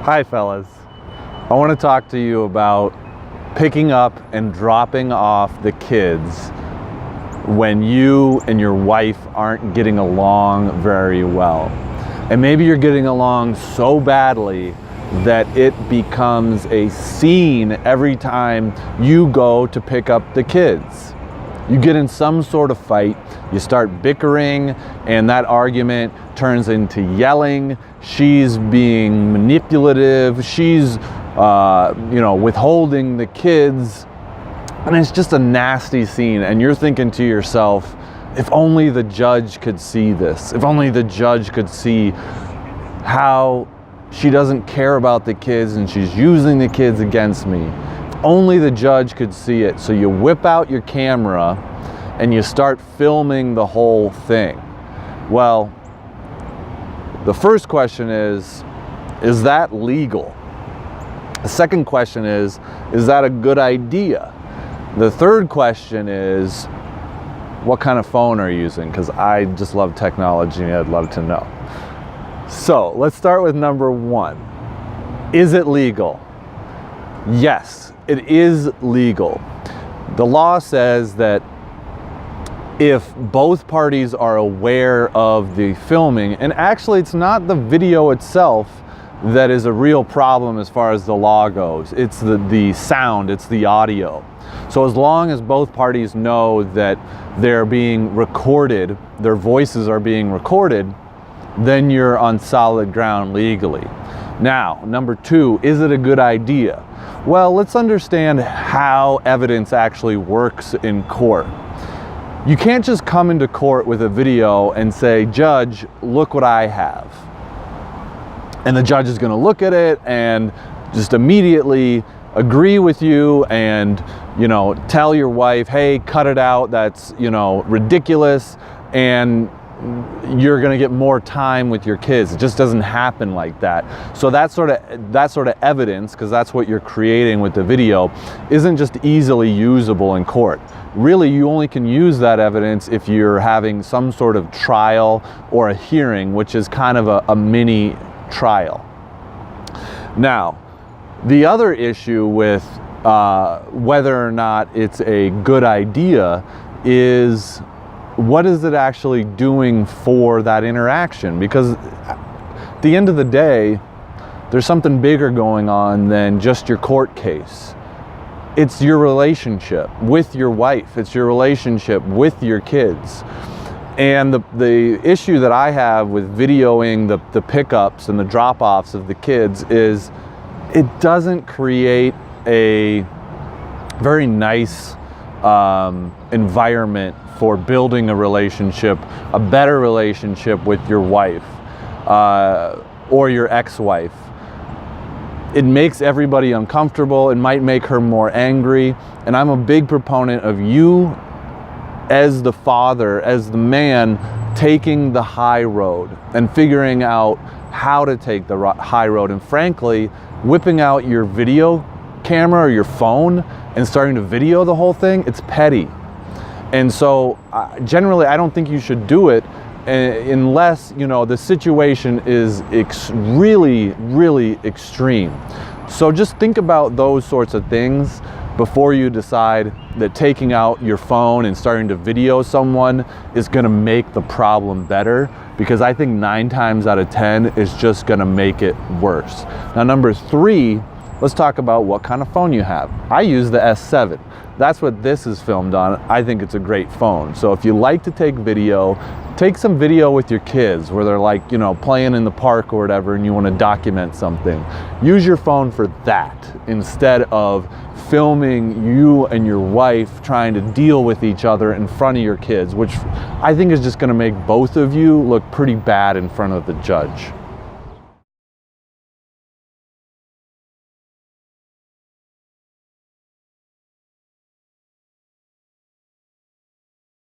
Hi fellas, I want to talk to you about picking up and dropping off the kids when you and your wife aren't getting along very well. And maybe you're getting along so badly that it becomes a scene every time you go to pick up the kids. You get in some sort of fight, you start bickering, and that argument turns into yelling. She's being manipulative, she's withholding the kids, and it's just a nasty scene. And you're thinking to yourself, if only the judge could see this, if only the judge could see how she doesn't care about the kids and she's using the kids against me. If only the judge could see it. So you whip out your camera and you start filming the whole thing. Well, the first question is that legal? The second question is that a good idea? The third question is, what kind of phone are you using? Because I just love technology and I'd love to know. So let's start with number one. Is it legal? Yes, it is legal. The law says that if both parties are aware of the filming, and actually it's not the video itself that is a real problem as far as the law goes. It's the sound, it's the audio. So as long as both parties know that they're being recorded, their voices are being recorded, then you're on solid ground legally. Now, number two, is it a good idea? Well, let's understand how evidence actually works in court. You can't just come into court with a video and say, "Judge, look what I have." And the judge is going to look at it and just immediately agree with you and, tell your wife, "Hey, cut it out. That's, ridiculous." And you're going to get more time with your kids. It just doesn't happen like that. So that sort of evidence, because that's what you're creating with the video, isn't just easily usable in court. Really, you only can use that evidence if you're having some sort of trial or a hearing, which is kind of a mini trial. Now, the other issue with whether or not it's a good idea is, what is it actually doing for that interaction? Because at the end of the day, there's something bigger going on than just your court case. It's your relationship with your wife. It's your relationship with your kids. And the issue that I have with videoing the pickups and the drop-offs of the kids is it doesn't create a very nice environment for building a relationship, a better relationship with your wife or your ex-wife. It makes everybody uncomfortable. It might make her more angry. And I'm a big proponent of you as the father, as the man, taking the high road and figuring out how to take the high road. And frankly, whipping out your video camera or your phone and starting to video the whole thing, it's petty. And so generally, I don't think you should do it unless, the situation is really, really extreme. So just think about those sorts of things before you decide that taking out your phone and starting to video someone is going to make the problem better, because I think 9 times out of 10 is just going to make it worse. Now, number three, let's talk about what kind of phone you have. I use the S7. That's what this is filmed on. I think it's a great phone. So if you like to take video, take some video with your kids where they're like, playing in the park or whatever, and you want to document something. Use your phone for that instead of filming you and your wife trying to deal with each other in front of your kids, which I think is just going to make both of you look pretty bad in front of the judge.